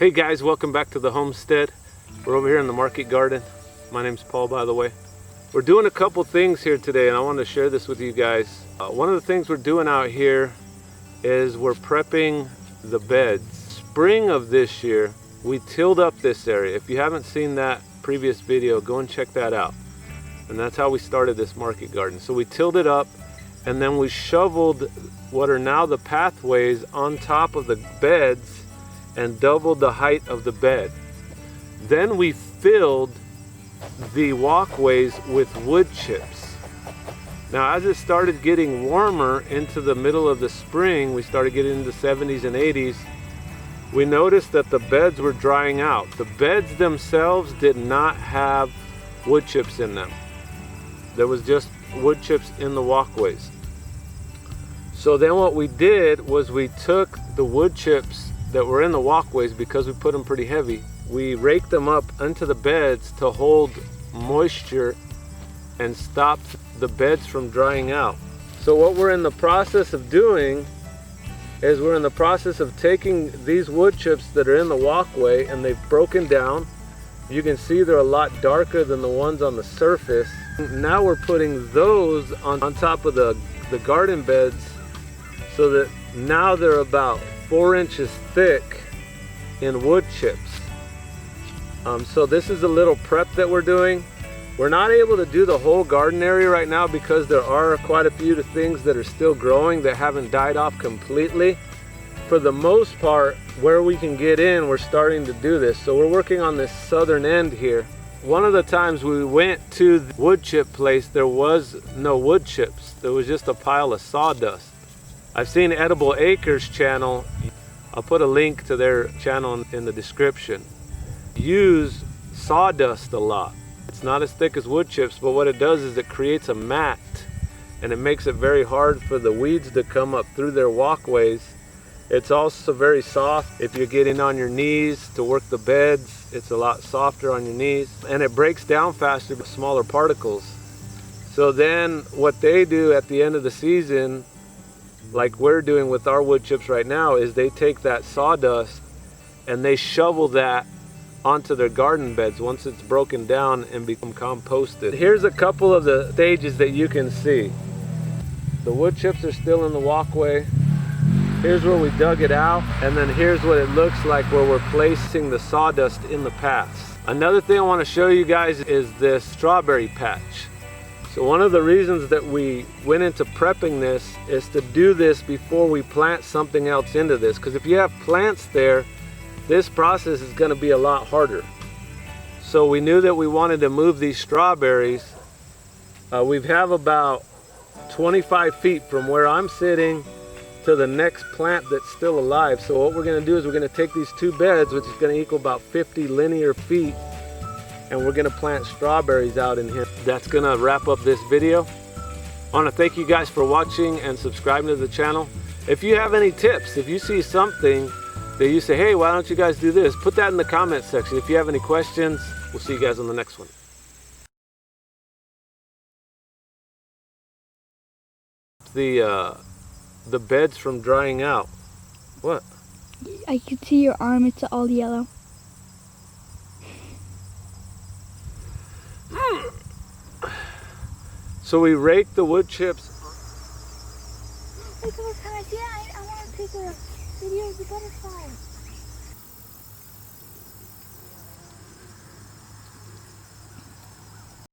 Hey guys, welcome back to the homestead. We're over here in the market garden. My name's Paul, by the way. We're doing a couple things here today and I want to share this with you guys. One of the things we're doing out here is we're prepping the beds. Spring of this year, we tilled up this area. If you haven't seen that previous video, go and check that out. And that's how we started this market garden. So we tilled it up and then we shoveled what are now the pathways on top of the beds and doubled the height of the bed. Then we filled the walkways with wood chips. Now as it started getting warmer into the middle of the spring, we started getting into the 70s and 80s, we noticed that the beds were drying out. The beds themselves did not have wood chips in them. There was just wood chips in the walkways. So then what we did was we took the wood chips that were in the walkways, because we put them pretty heavy, we raked them up into the beds to hold moisture and stop the beds from drying out. So what we're in the process of doing is we're in the process of taking these wood chips that are in the walkway and they've broken down. You can see they're a lot darker than the ones on the surface. Now we're putting those on top of the garden beds so that now they're about 4 inches thick in wood chips. So this is a little prep that we're doing. We're not able to do the whole garden area right now because there are quite a few things that are still growing that haven't died off completely. For the most part, where we can get in, we're starting to do this. So we're working on this southern end here. One of the times we went to the wood chip place, there was no wood chips. There was just a pile of sawdust. I've seen Edible Acres channel. I'll put a link to their channel in the description. Use sawdust a lot. It's not as thick as wood chips, but what it does is it creates a mat and it makes it very hard for the weeds to come up through their walkways. It's also very soft. If you're getting on your knees to work the beds, it's a lot softer on your knees, and it breaks down faster with smaller particles. So then what they do at the end of the season, like we're doing with our wood chips right now, is they take that sawdust and they shovel that onto their garden beds once it's broken down and become composted. Here's a couple of the stages that you can see. The wood chips are still in the walkway. Here's where we dug it out, and then here's what it looks like where we're placing the sawdust in the paths. Another thing I want to show you guys is this strawberry patch. So one of the reasons that we went into prepping this is to do this before we plant something else into this, because if you have plants there, this process is going to be a lot harder. So we knew that we wanted to move these strawberries. We have about 25 feet from where I'm sitting to the next plant that's still alive. So what we're going to do is we're going to take these two beds, which is going to equal about 50 linear feet, and we're going to plant strawberries out in here. That's going to wrap up this video. I want to thank you guys for watching and subscribing to the channel. If you have any tips, if you see something that you say, hey, why don't you guys do this, put that in the comment section. If you have any questions, we'll see you guys on the next one. The beds from drying out. What? I can see your arm, it's all yellow. So we rake the wood chips. Hey, can I see it? I want to take a video of the butterfly.